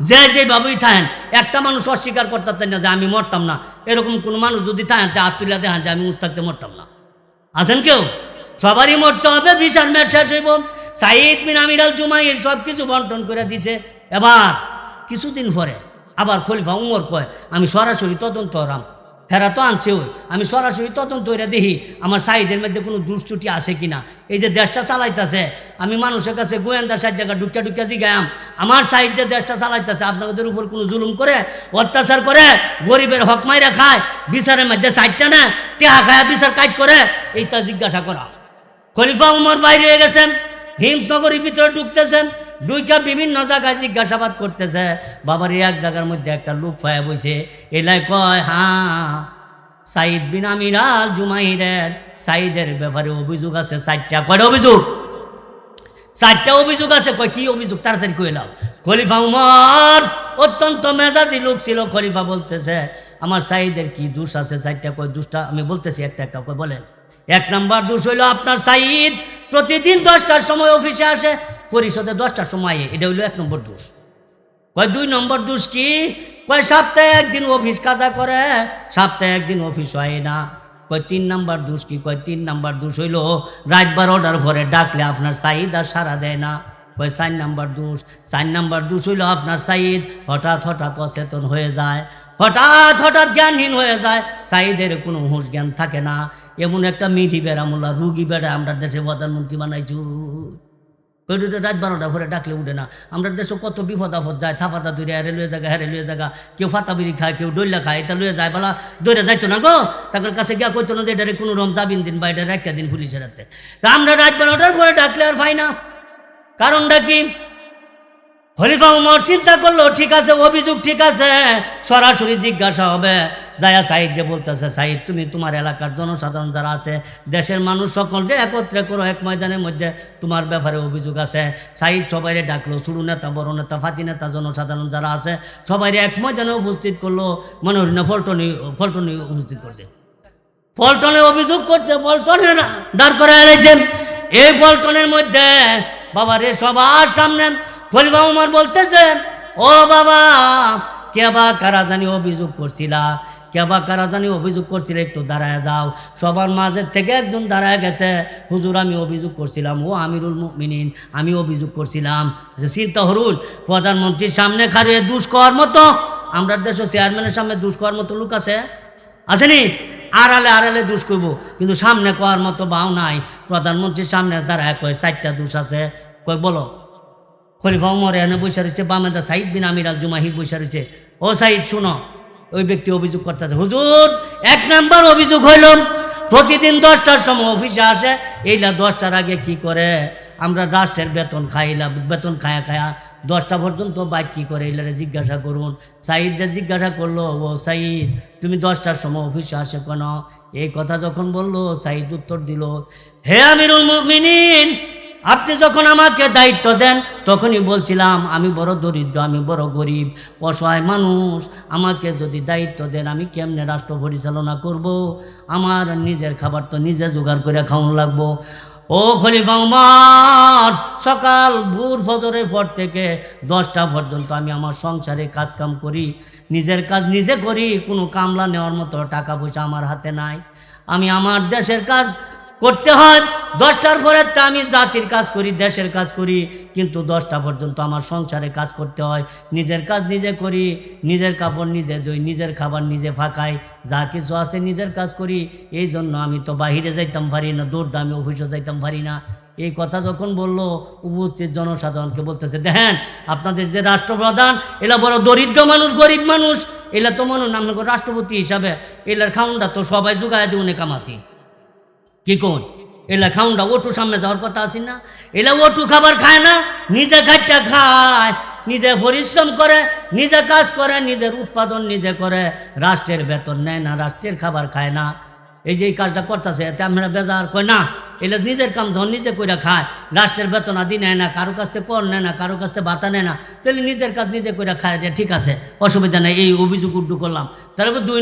যে বাবুই থাকেন, একটা মানুষ অস্বীকার করতেন না যে আমি মরতাম না, এরকম কোনো মানুষ যদি থাকেন তে হাত তুলে দেখান যে আমি মুস্তাকতে মরতাম না, আছেন কেউ? সবারই মরতে হবে, বিশাল মেয়াদ শেষ হইব। সাইদ বিন আমির আল জুমাইর সব কিছু বন্টন করে দিছে। এবার কিছুদিন পরে আবার খলিফা উমর কয় আমি সরাসরি তদন্ত হরাম, হেরা তো আনছে ওই, আমি সরাসরি তদন্ত করে দেখি আমার সাইদের মধ্যে কোনো দুষ্ত্রুটি আছে কিনা। এই যে দেশটা চালাইতেছে, আমি মানুষের কাছে গোয়েন্দা সাত জায়গা ঢুকিয়া জিগায়াম, আমার সাইদ যে দেশটা চালাইতেছে আপনাদের উপর কোনো জুলুম করে, অত্যাচার করে, গরিবের হক মাইরা খায়, বিচারের মধ্যে সাইডটা না টেহা খায়, বিচার কাজ করে, এইটা জিজ্ঞাসা করা। খলিফা উমর বাইরে হয়ে গেছেন, হিমসনগরীর ভিতরে ঢুকতেছেন, দুইটা বিভিন্ন জায়গায় জিজ্ঞাসাবাদ করতেছে। বাবার এক জায়গার মধ্যে একটা লোক পায়া বইছে, এলাই কয় হ্যাঁ সাইদ বিন আমির আল জুমাইরের সাইদের ব্যাপারে অভিযোগ আছে 4টা। কয়টা অভিযোগ? 4টা অভিযোগ আছে। কয় কি অভিযোগ? তাড়াতাড়ি কইলাম। খলিফা উমর অত্যন্ত মেজাজি লোক ছিল, খলিফা বলতেছে আমার সাইদের কি দোষ আছে 4টা। কয় দোষটা আমি বলতেছি একটা একটা। কয় বলেন। 1 নম্বর দোষ হইল আপনার সাইদ প্রতিদিন 10টার সময় অফিসে আসে, পরিষদে 10টার সময়, এটা হইল 1 নম্বর দোষ। কয় 2 নম্বর দোষ কি? কয় সপ্তাহে 1 দিন অফিস কাজা করে, সপ্তাহে 1 দিন অফিস হয় না। কয় 3 নম্বর দোষ কি? কয় 3 নম্বর দোষ হইল রাত 12টার পরে ডাকলে আপনার সাইদ আর সাড়া দেয় না। কয় 4 নম্বর দোষ? 4 নম্বর দোষ হইল আপনার সাইদ হঠাৎ হঠাৎ অচেতন হয়ে যায়, হঠাৎ হঠাৎ জ্ঞানহীন হয়ে যায়, সাইদের কোনো হুঁশ জ্ঞান থাকে না। এমন একটা মিঠি বেড়ামোলা রুগী বেড়া আমরা দেশে প্রধানমন্ত্রী বানাইছু। রাত 12টার পরে ডাকলে উঠে না। আমরা দেশে কত বিপদ আপদ যায়, থাপাতা দৌড়ে হারে লুয়ে জায়গা, হারে লুয়ে জায়গা, কেউ ফাতা বিড়ি খায়, কেউ ডইলা খায়, এটা লুয়ে যায় বলা দৌড়ে যাইতো না গো, তাদের কাছে গিয়া কইতো না যে এটারে কোনো রম জামিন দিন বা এটার একটা দিন পুলিশের হাতে। তা আমরা রাত 12টার পরে ডাকলে আর পাই না, কারণটা কি? খলিফা উমর চিন্তা করলো ঠিক আছে, অভিযোগ ঠিক আছে, সরাসরি জিজ্ঞাসা হবে। যায়া সাইদকে বলতেছে সাইদ তুমি তোমার এলাকার জনসাধারণ যারা আছে, দেশের মানুষ সকলকে একত্রে করো, এক ময়দানের মধ্যে তোমার ব্যাপারে অভিযোগ আছে। সাইদ সবাইরে ডাকলো, ছোট নেতা বড় নেতা ফাতি নেতা জনসাধারণ যারা আছে সবাইরে এক ময়দানে উপস্থিত করলো। মনে হল না ফলটনে উপস্থিত করছে, ফলটনে অভিযোগ করছে, ফলটনে দাঁড় করে এলেছেন। এই ফলটনের মধ্যে বাবারে সবার সামনে খলিফা উমর বলতেছে ও বাবা কেবা কারা জানি অভিযোগ করছিলা, কেবা কারা জানি অভিযোগ করছিল, একটু দাঁড়ায় যাও। সবার মাঝের থেকে একজন দাঁড়ায় গেছে, হুজুর আমি অভিযোগ করছিলাম, ও আমিরুল মুমিনিন আমি অভিযোগ করছিলাম যে চিন্তা হরুন প্রধানমন্ত্রীর সামনে খারিয়ে দুষ করার মতো, আমরা দেশের চেয়ারম্যানের সামনে দুষ করার মতো লোক আছে আসেনি? আড়ালে আড়ালে দুষ করবো, কিন্তু সামনে করার মতো বাও নাই। প্রধানমন্ত্রীর সামনে দাঁড়ায় কয় 4টা দোষ আছে। কয় বলো। খলিফা উমর এনে বসে রয়েছে, বামেদা সাইদ বিন আমির আল জুমাহি বসে রয়েছে। ও সাইদ শুনো, ওই ব্যক্তি অভিযোগ করতেছে হুজুর 1 নম্বর অভিযোগ হইল প্রতিদিন 10টার সময় অফিসে আসে, এইলা 10টার আগে কি করে? আমরা রাষ্ট্রের বেতন খাইলা, বেতন খায়া 10টা পর্যন্ত বাইক কি করে? এইলারে জিজ্ঞাসা করুন। সাইদরে জিজ্ঞাসা করলো ও সাইদ তুমি 10টার সময় অফিসে আসে কেন? এই কথা যখন বললো সাইদ উত্তর দিল হে আমিরুল মুমিনিন আপনি যখন আমাকে দায়িত্ব দেন তখনই বলছিলাম আমি বড় দরিদ্র, আমি বড় গরিব, অসহায় মানুষ। আমাকে যদি দায়িত্ব দেন আমি কেমনে রাষ্ট্র পরিচালনা করব? আমার নিজের খাবার তো নিজে জোগাড় করে খাওয়ানো লাগবো। ও খলিফা ওমর, সকাল ভোর ফজরের পর থেকে 10টা পর্যন্ত আমি আমার সংসারে কাজকাম করি, নিজের কাজ নিজে করি, কোনো কামলা নেওয়ার মতো টাকা পয়সা আমার হাতে নাই। আমি আমার দেশের কাজ করতে হয়, 10টার পরে তা আমি জাতির কাজ করি, দেশের কাজ করি, কিন্তু 10টা পর্যন্ত আমার সংসারে কাজ করতে হয়। নিজের কাজ নিজে করি, নিজের কাপড় নিজে ধুই, নিজের খাবার নিজে ফাঁকাই, যা কিছু আছে নিজের কাজ করি। এই জন্য আমি তো বাহিরে যাইতাম পারি না, দৌড় আমি অফিসে যাইতাম পারি না। এই কথা যখন বললো, উপস্থিত জনসাধারণকে বলতেছে, দেখেন আপনাদের যে রাষ্ট্রপ্রধান এলা বড় দরিদ্র মানুষ, গরিব মানুষ, এলা তো মনে নাম রাষ্ট্রপতি হিসাবে এলার খাউনটা তো সবাই জোগায় দিও নে কামাসি কি কোন এলা খাউনটা ওটু সামনে যাওয়ার কথা আসি না। এলা ওটু খাবার খায় না, নিজে খাইটা খায়, নিজে পরিশ্রম করে, নিজে কাজ করে, নিজের উৎপাদন নিজে করে, রাষ্ট্রের বেতন নেয় না, রাষ্ট্রের খাবার খায় না। এই যে এই কাজটা করতেছে এতে আমরা বেজার কয় না, এলে নিজের কাম ধর নিজে করে খায়, রাষ্ট্রের বেতন আদি নেয় না, কারো কাছ থেকে কর নেয় না, কারো কাছ থেকে ভাতা নেয় না, তাহলে নিজের কাজ নিজে করে খায়, ঠিক আছে, অসুবিধা নেই। এই অভিযোগ উড্ডু করলাম। তারপর 2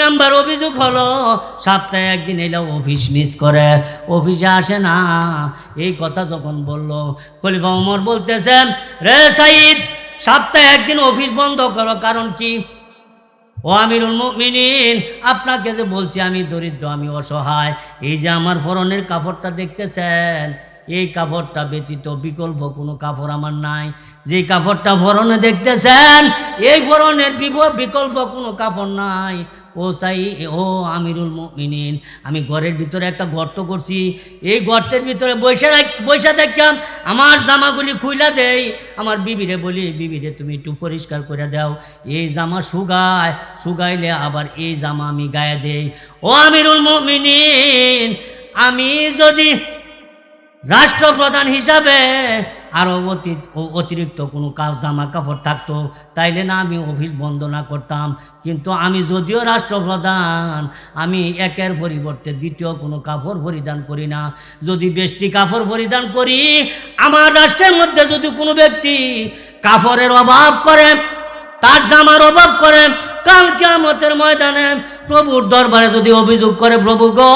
নম্বর অভিযোগ হলো সপ্তাহে একদিন এলে অফিস মিস করে, অফিসে আসে না। এই কথা যখন বললো, খলিফা ওমর বলতেছেন, রে সাইদ, সপ্তাহে একদিন অফিস বন্ধ করো, কারণ কি? ও আমিরুল মুমিনিন, আপনাকে যে বলছি আমি দরিদ্র, আমি অসহায়, এই যে আমার পরনের কাপড়টা দেখতেছেন, এই কাপড়টা ব্যতীত বিকল্প কোনো কাপড় আমার নাই। যে কাপড়টা পরনে দেখতেছেন, এই পরনের বিকল্প কোনো কাপড় নাই। ও আমিরুল মুমিনিন, আমি ঘরের ভিতরে একটা গর্ত করছি, এই গর্তের ভিতরে বৈশা দেখলাম, আমার জামাগুলি খুইলা দেই, আমার বিবিরে বলি, বিবিরে তুমি একটু পরিষ্কার করে দাও, এই জামা শুকাইলে আবার এই জামা আমি গায়ে দেই। ও আমিরুল মুমিনিন, আমি যদি রাষ্ট্রপ্রধান হিসাবে আরও অতিরিক্ত কোনো জামা কাপড় থাকতো, তাইলে না আমি অফিস বন্ধ না করতাম, কিন্তু আমি যদিও রাষ্ট্রপ্রধান, আমি একের পরিবর্তে দ্বিতীয় কোনো কাপড় পরিধান করি না। যদি বেশি কাপড় পরিধান করি, আমার রাষ্ট্রের মধ্যে যদি কোনো ব্যক্তি কাপড়ের অভাব করে, তার জামার অভাব করে, কাল কিয়ামতের ময়দানে প্রভুর দরবারে যদি অভিযোগ করে, প্রভু গো,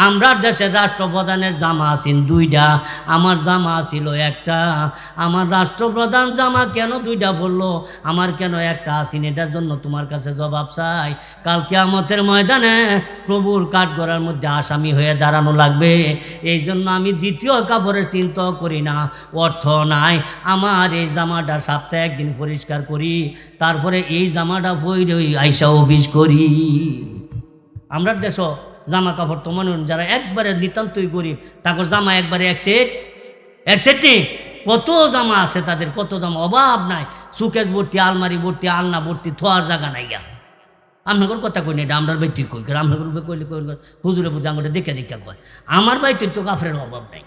আমরা দেশের রাষ্ট্রপ্রধানের জামা আছেন 2টা, আমার জামা ছিল 1টা, আমার রাষ্ট্রপ্রধান জামা কেন 2টা পড়লো, আমার কেন 1টা আসেন, এটার জন্য তোমার কাছে জবাব চাই। কাল কিয়ামতের ময়দানে প্রভুর কাঠগড়ার মধ্যে আসামি হয়ে দাঁড়ানো লাগবে। এই জন্য আমি দ্বিতীয় কাপড়ের চিন্তা করি না, অর্থ নাই, আমার এই জামাটা সপ্তাহে একদিন পরিষ্কার করি, তারপরে এই জামাটা পরে আইসা অফিস করি। আমরা দেশ জামা কাপড় তো মনে যারা একবারে নিতান্তই গরিব, তারপর জামা একবারে এক সেট কত জামা আছে তাদের, কত জামা, অভাব নাই, সুকেশ ভর্তি, আলমারি ভর্তি, আলনা ভর্তি, থোয়ার জায়গা নাই। গা আপনার কথা কই না, এটা আমরা বাইতুই কই, আপনার কইলে হুজুরে বুঝে আঙুলে দেখে কয়, আমার বাইতুর তো কাপড়ের অভাব নাই।